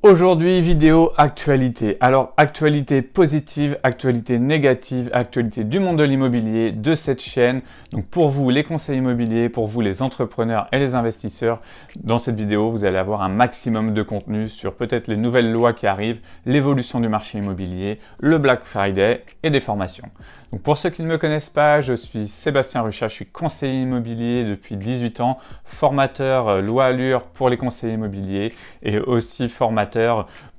Aujourd'hui, vidéo actualité. Alors, actualité positive, actualité négative, actualité du monde de l'immobilier, de cette chaîne. Donc, pour vous, les conseils immobiliers, pour vous, les entrepreneurs et les investisseurs, dans cette vidéo, vous allez avoir un maximum de contenu sur peut-être les nouvelles lois qui arrivent, l'évolution du marché immobilier, le Black Friday et des formations. Donc, pour ceux qui ne me connaissent pas, je suis Sébastien Ruchat, je suis conseiller immobilier depuis 18 ans, formateur loi Allure pour les conseillers immobiliers et aussi formateur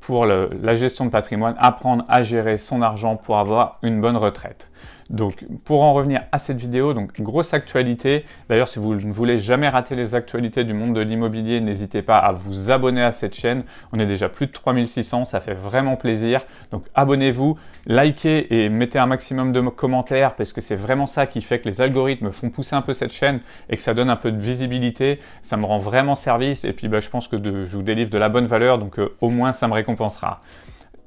pour la gestion de patrimoine, apprendre à gérer son argent pour avoir une bonne retraite. Donc, pour en revenir à cette vidéo, donc grosse actualité. D'ailleurs, si vous ne voulez jamais rater les actualités du monde de l'immobilier, n'hésitez pas à vous abonner à cette chaîne. On est déjà plus de 3600, ça fait vraiment plaisir. Donc, abonnez-vous, likez et mettez un maximum de commentaires parce que c'est vraiment ça qui fait que les algorithmes font pousser un peu cette chaîne et que ça donne un peu de visibilité. Ça me rend vraiment service et puis je pense que je vous délivre de la bonne valeur, donc au moins ça me récompensera.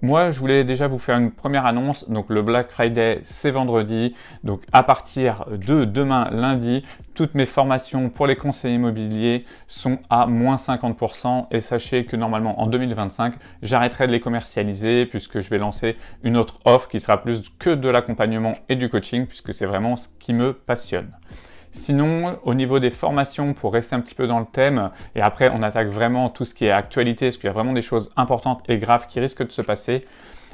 Moi, je voulais déjà vous faire une première annonce. Donc, le Black Friday, c'est vendredi. Donc, à partir de demain, lundi, toutes mes formations pour les conseillers immobiliers sont à moins 50%. Et sachez que normalement, en 2025, j'arrêterai de les commercialiser puisque je vais lancer une autre offre qui sera plus que de l'accompagnement et du coaching puisque c'est vraiment ce qui me passionne. Sinon, au niveau des formations, pour rester un petit peu dans le thème, et après on attaque vraiment tout ce qui est actualité, parce qu'il y a vraiment des choses importantes et graves qui risquent de se passer.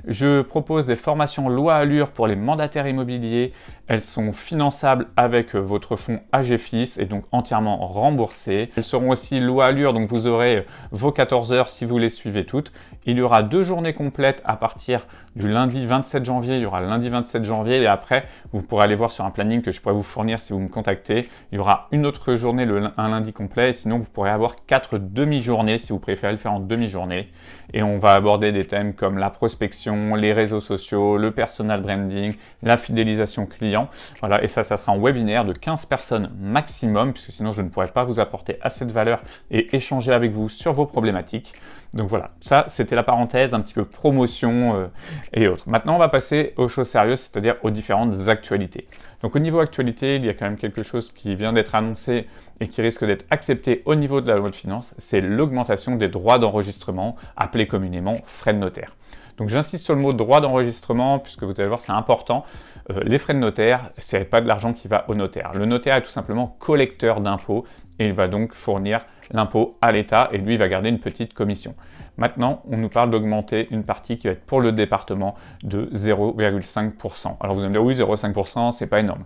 Je propose des formations loi Allure pour les mandataires immobiliers. Elles sont finançables avec votre fonds AGFIS et donc entièrement remboursées. Elles seront aussi loi Allure, donc vous aurez vos 14 heures si vous les suivez toutes. Il y aura 2 journées complètes à partir du lundi 27 janvier. Il y aura le lundi 27 janvier et après, vous pourrez aller voir sur un planning que je pourrais vous fournir si vous me contactez. Il y aura une autre journée, un lundi complet. Et sinon, vous pourrez avoir 4 demi-journées si vous préférez le faire en demi-journée. Et on va aborder des thèmes comme la prospection, les réseaux sociaux, le personal branding, la fidélisation client. Voilà, et ça sera un webinaire de 15 personnes maximum, puisque sinon je ne pourrais pas vous apporter assez de valeur et échanger avec vous sur vos problématiques. Donc voilà, ça c'était la parenthèse, un petit peu promotion et autres. Maintenant on va passer aux choses sérieuses, c'est-à-dire aux différentes actualités. Donc au niveau actualité, il y a quand même quelque chose qui vient d'être annoncé et qui risque d'être accepté au niveau de la loi de finances, c'est l'augmentation des droits d'enregistrement, appelés communément frais de notaire. Donc j'insiste sur le mot droit d'enregistrement puisque vous allez voir c'est important. Les frais de notaire, ce n'est pas de l'argent qui va au notaire. Le notaire est tout simplement collecteur d'impôts et il va donc fournir l'impôt à l'État et lui il va garder une petite commission. Maintenant, on nous parle d'augmenter une partie qui va être pour le département de 0,5%. Alors vous allez me dire oui 0,5% c'est pas énorme.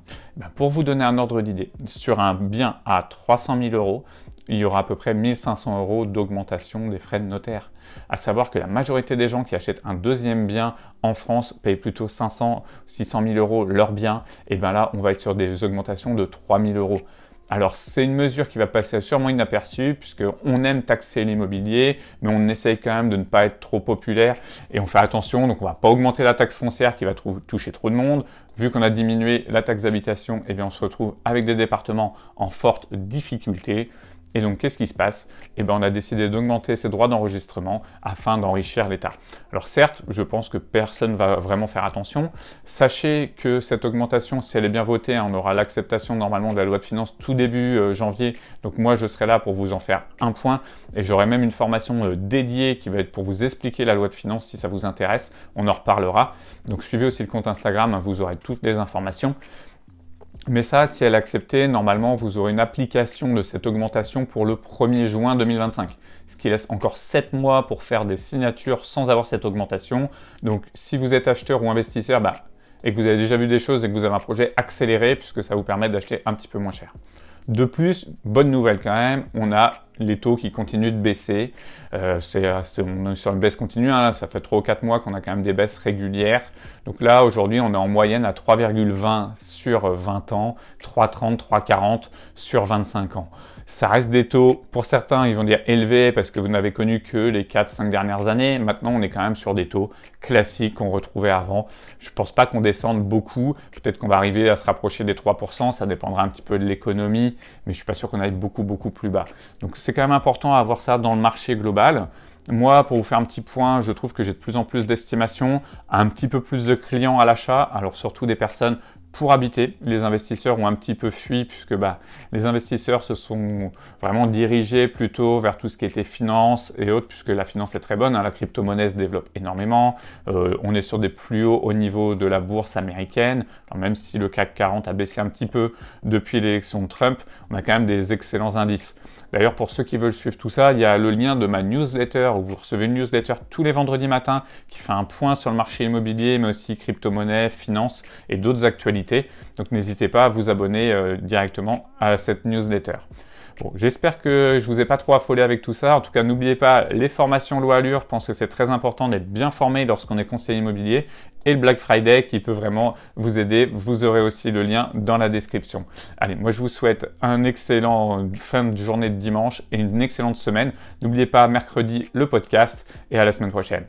Pour vous donner un ordre d'idée, sur un bien à 300 000 euros, il y aura à peu près 1 500 euros d'augmentation des frais de notaire. À savoir que la majorité des gens qui achètent un deuxième bien en France payent plutôt 500, 600 000 euros leur bien. Et bien là, on va être sur des augmentations de 3 000 euros. Alors, c'est une mesure qui va passer sûrement inaperçue puisqu'on aime taxer l'immobilier, mais on essaye quand même de ne pas être trop populaire et on fait attention. Donc, on ne va pas augmenter la taxe foncière qui va toucher trop de monde. Vu qu'on a diminué la taxe d'habitation, eh bien, on se retrouve avec des départements en forte difficulté. Et donc, qu'est-ce qui se passe? Eh bien, on a décidé d'augmenter ces droits d'enregistrement afin d'enrichir l'État. Alors certes, je pense que personne ne va vraiment faire attention. Sachez que cette augmentation, si elle est bien votée, on aura l'acceptation normalement de la loi de finances tout début janvier. Donc moi, je serai là pour vous en faire un point. Et j'aurai même une formation dédiée qui va être pour vous expliquer la loi de finances si ça vous intéresse. On en reparlera. Donc suivez aussi le compte Instagram, vous aurez toutes les informations. Mais ça, si elle est acceptée, normalement, vous aurez une application de cette augmentation pour le 1er juin 2025. Ce qui laisse encore 7 mois pour faire des signatures sans avoir cette augmentation. Donc, si vous êtes acheteur ou investisseur et que vous avez déjà vu des choses et que vous avez un projet accéléré, puisque ça vous permet d'acheter un petit peu moins cher. De plus, bonne nouvelle quand même, on a les taux qui continuent de baisser. On est sur une baisse continue, hein, ça fait 3 ou 4 mois qu'on a quand même des baisses régulières. Donc là, aujourd'hui, on est en moyenne à 3,20 sur 20 ans, 3,30, 3,40 sur 25 ans. Ça reste des taux, pour certains, ils vont dire élevés parce que vous n'avez connu que les 4-5 dernières années. Maintenant, on est quand même sur des taux classiques qu'on retrouvait avant. Je ne pense pas qu'on descende beaucoup. Peut-être qu'on va arriver à se rapprocher des 3%. Ça dépendra un petit peu de l'économie, mais je ne suis pas sûr qu'on aille beaucoup plus bas. Donc, c'est quand même important à avoir ça dans le marché global. Moi, pour vous faire un petit point, je trouve que j'ai de plus en plus d'estimations, un petit peu plus de clients à l'achat, alors surtout des personnes pour habiter. Les investisseurs ont un petit peu fui puisque les investisseurs se sont vraiment dirigés plutôt vers tout ce qui était finance et autres, puisque la finance est très bonne, hein, la crypto-monnaie se développe énormément, on est sur des plus hauts au niveau de la bourse américaine. Alors, même si le CAC 40 a baissé un petit peu depuis l'élection de Trump, on a quand même des excellents indices. D'ailleurs, pour ceux qui veulent suivre tout ça, il y a le lien de ma newsletter où vous recevez une newsletter tous les vendredis matins qui fait un point sur le marché immobilier, mais aussi crypto-monnaie, finance et d'autres actualités. Donc n'hésitez pas à vous abonner directement à cette newsletter. Bon, j'espère que je vous ai pas trop affolé avec tout ça. En tout cas, n'oubliez pas les formations loi Allure. Je pense que c'est très important d'être bien formé lorsqu'on est conseiller immobilier. Et le Black Friday qui peut vraiment vous aider. Vous aurez aussi le lien dans la description. Allez, moi je vous souhaite un excellent fin de journée de dimanche et une excellente semaine. N'oubliez pas mercredi le podcast et à la semaine prochaine.